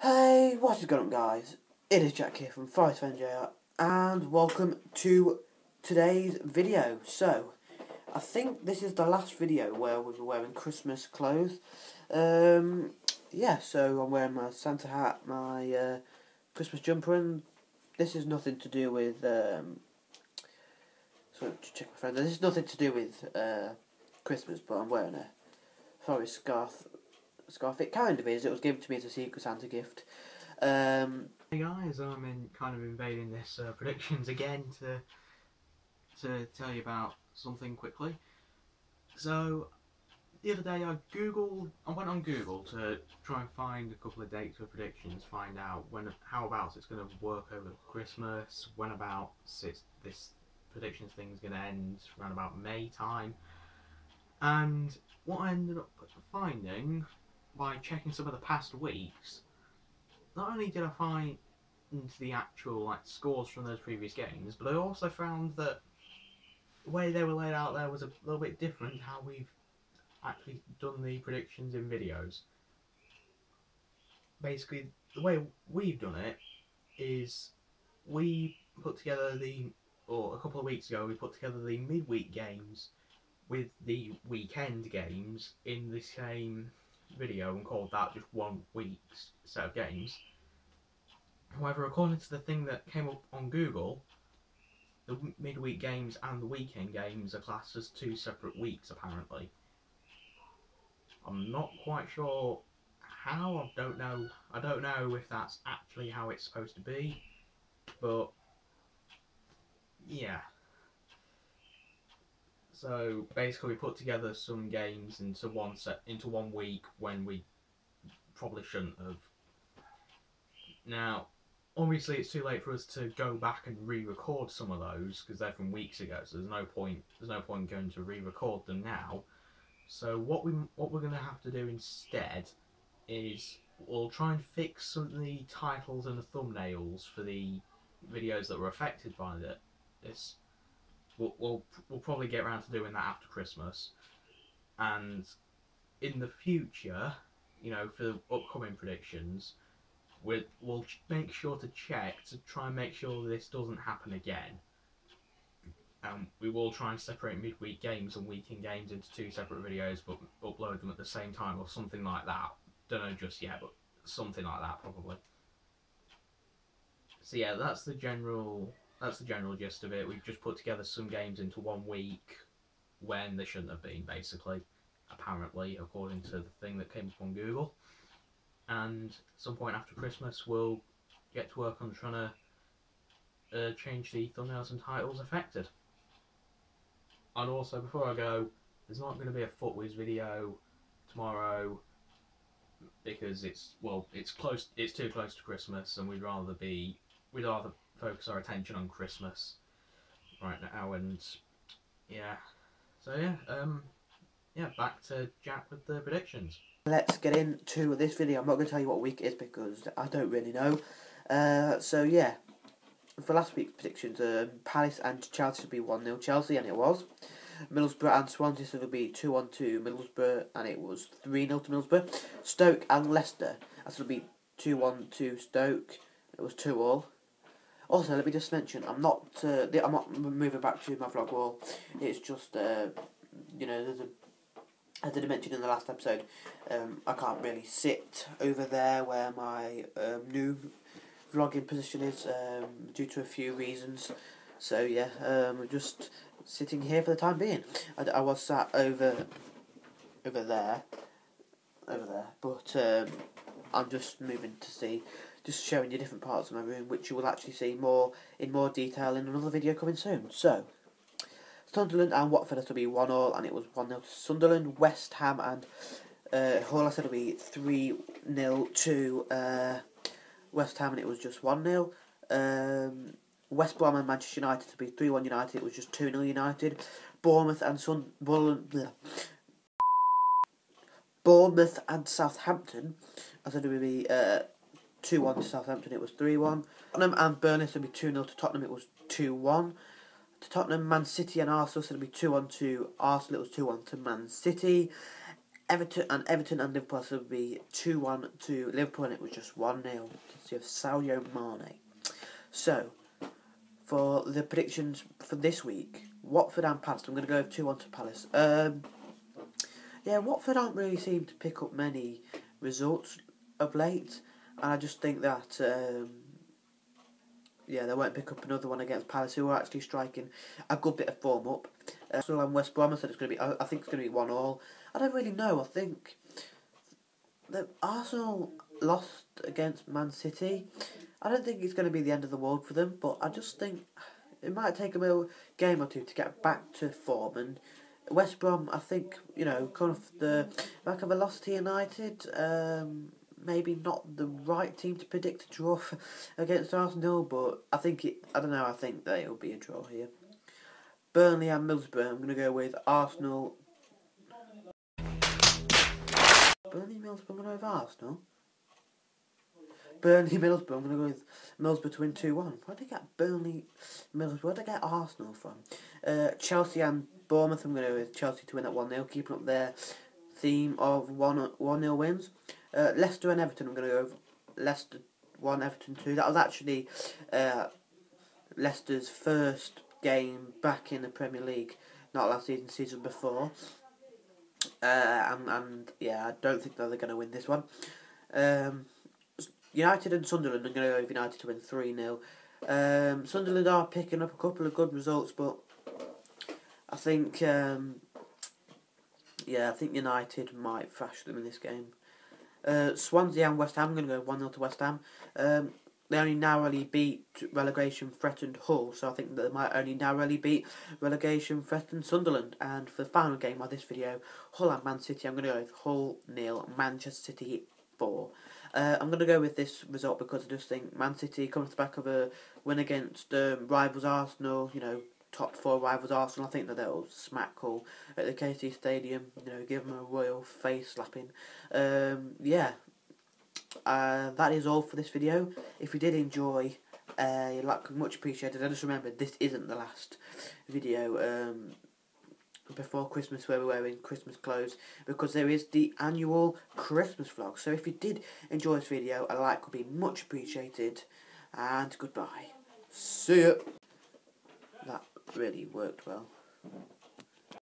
Hey, what is going on, guys? It is Jack here from FightFNJR, and welcome to today's video. So, I think this is the last video where we were wearing Christmas clothes. Yeah, so I'm wearing my Santa hat, my Christmas jumper, and this is nothing to do with, so to check my friend, this is nothing to do with Christmas, but I'm wearing a forest scarf. It kind of is. It was given to me as a Secret Santa gift. Hey guys, I'm kind of invading this predictions again to tell you about something quickly. So the other day I went on Google to try and find a couple of dates for predictions, find out how about it's going to work over Christmas, when about this predictions thing is going to end around about May time, and what I ended up finding by checking some of the past weeks. Not only did I find the actual scores from those previous games, but I also found that the way they were laid out there was a little bit different how we've actually done the predictions in videos. Basically, the way we've done it is we put together a couple of weeks ago, we put together the midweek games with the weekend games in the same video and called that just 1 week's set of games. However, according to the thing that came up on Google, the midweek games and the weekend games are classed as 2 separate weeks, apparently. I'm not quite sure how, I don't know if that's actually how it's supposed to be, but yeah. So basically we put together some games into one week when we probably shouldn't have. Now, obviously it's too late for us to go back and re-record some of those because they're from weeks ago, so there's no point going to re-record them now. So what we're going to have to do instead is we'll try and fix some of the titles and the thumbnails for the videos that were affected by this. We'll probably get around to doing that after Christmas, and in the future, for the upcoming predictions, we'll make sure to check to try and make sure this doesn't happen again. We will try and separate midweek games and weekend games into 2 separate videos, but upload them at the same time or something like that. Don't know just yet, but something like that probably. So yeah, that's the general gist of it. We've just put together some games into 1 week when they shouldn't have been, basically, apparently, according to the thing that came up on Google. And at some point after Christmas, we'll get to work on trying to change the thumbnails and titles affected. And also, before I go, there's not going to be a FootWiz video tomorrow because it's too close to Christmas, and we'd rather focus our attention on Christmas right now. And yeah, so yeah, back to Jack with the predictions. Let's get into this video. I'm not going to tell you what week it is because I don't really know. So yeah, for last week's predictions, Palace and Chelsea would be 1-0 Chelsea, and it was. Middlesbrough and Swansea, so it would be 2-1 to Middlesbrough, and it was 3-0 to Middlesbrough. Stoke and Leicester, that would be 2-1 to Stoke, it was 2-2. Also, let me just mention, I'm not moving back to my vlog wall. It's just, as I did mention in the last episode, I can't really sit over there where my new vlogging position is due to a few reasons. So yeah, I'm just sitting here for the time being. I was sat over there, but I'm just moving to see. Just showing you different parts of my room, which you will actually see in more detail in another video coming soon. So, Sunderland and Watford will be 1-1, and it was 1-0 to Sunderland. West Ham and Hull, I said, will be 3-0 to West Ham, and it was just 1-0. West Brom and Manchester United to be 3-1 United, it was just 2-0 United. Bournemouth and Southampton, I said it would be 2-1 to Southampton, it was 3-1. Tottenham and Burnley would be 2-0 to Tottenham, it was 2-1. To Tottenham, Man City and Arsenal, so it would be 2-1 to Arsenal, it was 2-1 to Man City. Everton and Liverpool will be 2-1 to Liverpool, and it was just 1-0 to Sadio Mane. So, for the predictions for this week, Watford and Palace, I'm going to go 2-1 to Palace. Yeah, Watford aren't really seem to pick up many results of late, and I just think that they won't pick up another one against Palace, who are actually striking a good bit of form up. So and West Brom, I said it's going to be. I think it's going to be 1-1. I don't really know. I think that Arsenal lost against Man City. I don't think it's going to be the end of the world for them, but I just think it might take them a game or two to get back to form. And West Brom, I think, kind of the back of Velocity United. Maybe not the right team to predict a draw against Arsenal, but I think I don't know. I think that it'll be a draw here. Burnley and Middlesbrough. I'm going to go with Arsenal. Burnley, Middlesbrough. I'm going to go with Arsenal. Burnley, Middlesbrough. I'm going to go with Middlesbrough to win 2-1. Where did I get Burnley, Middlesbrough? Where did I get Arsenal from? Chelsea and Bournemouth. I'm going to go with Chelsea to win at 1-0, keeping up their theme of 1-0 wins. Leicester and Everton. I'm going to go with Leicester 1, Everton 2. That was actually Leicester's first game back in the Premier League, not last season, season before. And I don't think that they're going to win this one. United and Sunderland, I'm going to go with United to win 3-0. Sunderland are picking up a couple of good results, but I think I think United might thrash them in this game. Swansea and West Ham, I'm going to go 1-0 to West Ham. They only narrowly beat relegation-threatened Hull, so I think that they might only narrowly beat relegation-threatened Sunderland. And for the final game of this video, Hull and Man City, I'm going to go with Hull 0, Manchester City 4. I'm going to go with this result because I just think Man City comes to the back of a win against rivals Arsenal, top 4 rivals Arsenal. I think that they'll smack Hull at the KC Stadium, give them a royal face slapping. That is all for this video. If you did enjoy, your like much appreciated. And just remember, this isn't the last video before Christmas where we're wearing Christmas clothes, because there is the annual Christmas vlog. So if you did enjoy this video, a like would be much appreciated. And goodbye. See ya. That really worked well.